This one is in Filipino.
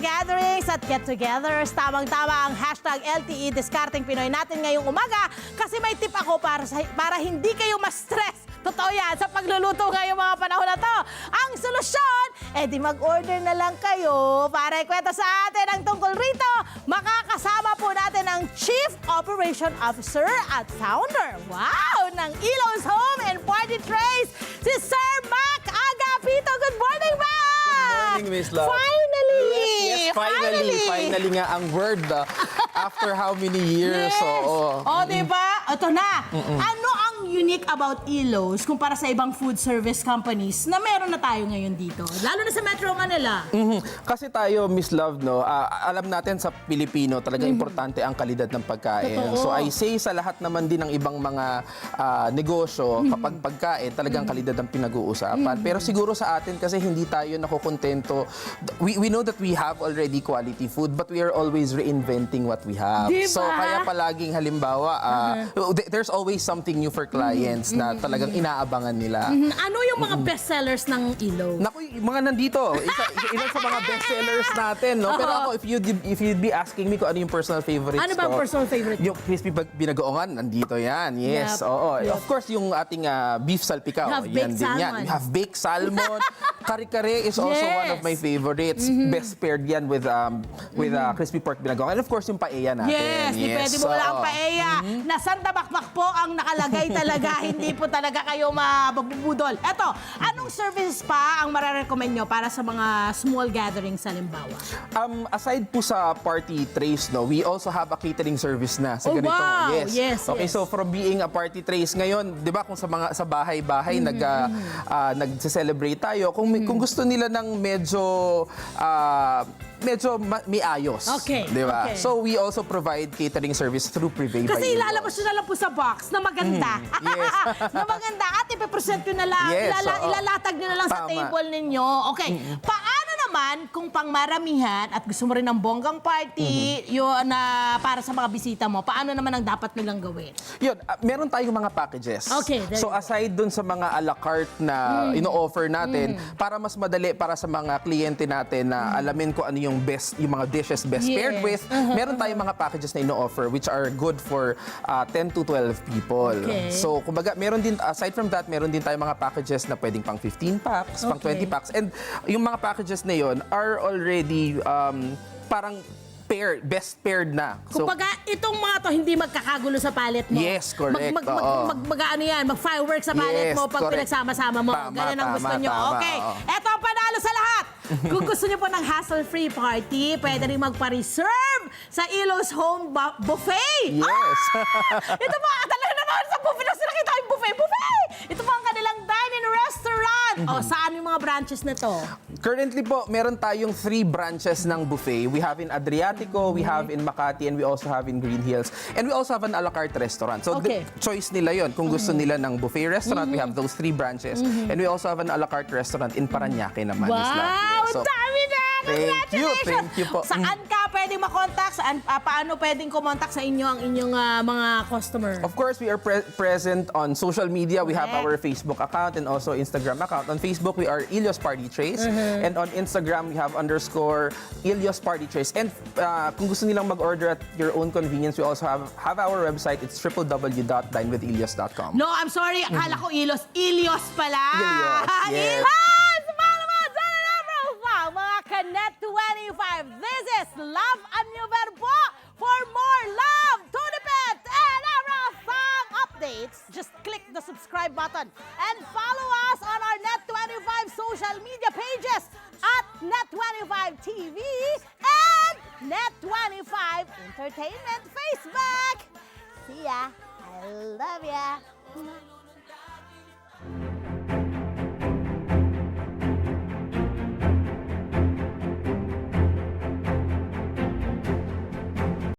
gatherings at get-togethers. Tamang-tama ang hashtag LTE Discarding Pinoy natin ngayong umaga kasi may tip ako para hindi kayo ma-stress. Totoo yan, sa pagluluto ngayong mga panahon na to. Ang solusyon, di mag-order na lang kayo para ikwento sa atin ang tungkol rito. Makakasama po natin ang Chief Operation Officer at Founder, ng Ilo's Home and Party Trays, si Sir Mac Agapito. Good morning, Mac! Good morning, Miss Love. Finally! Yes, finally nga ang word after how many years. Yes. Oo. Diba? Ito na. Ano ang unique about Ilo's kumpara sa ibang food service companies na meron na tayo ngayon dito? Lalo na sa Metro Manila. Kasi tayo, Miss Love, alam natin sa Pilipino talaga importante ang kalidad ng pagkain. Totoo. So I say sa lahat naman din ng ibang mga negosyo, kapag pagkain, talagang kalidad ang pinag-uusapan. Pero siguro sa atin kasi hindi tayo nakukontento. We know that we have already quality food, but we are always reinventing what we have. Diba? So kaya palaging halimbawa, there's always something new for clients na talagang inaabangan nila. Ano yung mga bestsellers ng Ilo? Naku, yung mga nandito, ilan sa mga bestsellers natin, no? Pero ako, if you'd be asking me kung ano yung personal favorites Ano ba ang personal favorite? Yung crispy binagoongan, nandito yan. Yes, Yep. oo. Yep. Of course, yung ating beef salpikaw, You have yan baked din yan. salmon. You have baked salmon. Kare-kare is also one of my favorites. Best paired yan with crispy pork binagoongan. And of course, yung paella natin. Yes, di pwede mo wala ang oo. paella. Na Santa Bakbak po ang nakalagay talaga. Hindi po talaga kayo mabubudol. Eto, anong services pa ang mararecommend nyo para sa mga small gatherings halimbawa? Aside po sa party trays, we also have a catering service na sa Oh, ganito. wow! Yes, Okay, yes. so from being a party trays ngayon, 'di ba kung sa bahay-bahay nagse-celebrate tayo, kung gusto nila ng medyo may ayos. Okay, 'Di ba? okay. So we also provide catering service through Privé by Kasi Ilos. ilalabas nyo na lang po sa box na maganda. Yes. Na maganda at ipipresent nyo na lang. Yes, oo. Ilalatag nyo na lang sa Tama. table ninyo. Okay. Paano naman kung pangmaramihan at gusto mo rin ng bonggang party yun na para sa mga bisita mo, paano naman ang dapat nilang gawin? Yun, meron tayong mga packages. Okay, there so you go. aside dun sa mga a la carte na ino-offer natin, para mas madali para sa mga kliyente natin na alamin kung ano yung mga dishes best Yes. paired with, meron tayong mga packages na ino-offer which are good for 10 to 12 people. Okay. So kumbaga, meron din, aside from that, meron din tayong mga packages na pwedeng pang 15 packs, pang Okay. 20 packs. And yung mga packages na yun are already parang best paired na. So, Kumbaga, itong mga to hindi magkakagulo sa palette mo. Yes, correct. Oo. Mag-fireworks sa palette Yes, mo pag correct. pinagsama-sama mo. Tama, Ganun ang gusto tama, nyo. tama, Okay. oo. Eto ang panalo sa lahat. Kung gusto nyo po ng hassle-free party, pwede rin magpa-reserve sa Ilo's Home Buffet. yes. Ito po, talaga naman sa buffet na nakita ko yung buffet. Ito po ang kanilang dine-in restaurant. Saan yung mga branches na to? Currently po, meron tayong 3 branches ng buffet. We have in Adriatico, we have in Makati, and we also have in Green Hills. And we also have an a la carte restaurant. So, Okay. choice nila yon. Kung gusto nila ng buffet restaurant, we have those 3 branches. And we also have an a la carte restaurant in Parañaque naman. Miss Love. Wow! So, Dami na! Congratulations! thank you po. Saan ka pwedeng makontak? Paano pwedeng kumontak sa inyo ang inyong mga customer? Of course, we are present on social media. We have Correct. our Facebook account and also Instagram account. On Facebook, we are Ilyos Party Trays. And on Instagram, we have _Ilyos Party Trays. And kung gusto nilang mag-order at your own convenience, we also have our website. It's www.dinewithilios.com. No, I'm sorry. Akala ko Ilos. Ilios pala. Ilios, yes. Ilos! Malaman! Mga Kanet 25. This is Love and New Verbo. For more love, Tunipet, and Arafang updates, just click the subscribe button and follow us on our Net25 social media pages at Net25 TV and Net25 Entertainment Facebook. See ya. I love ya.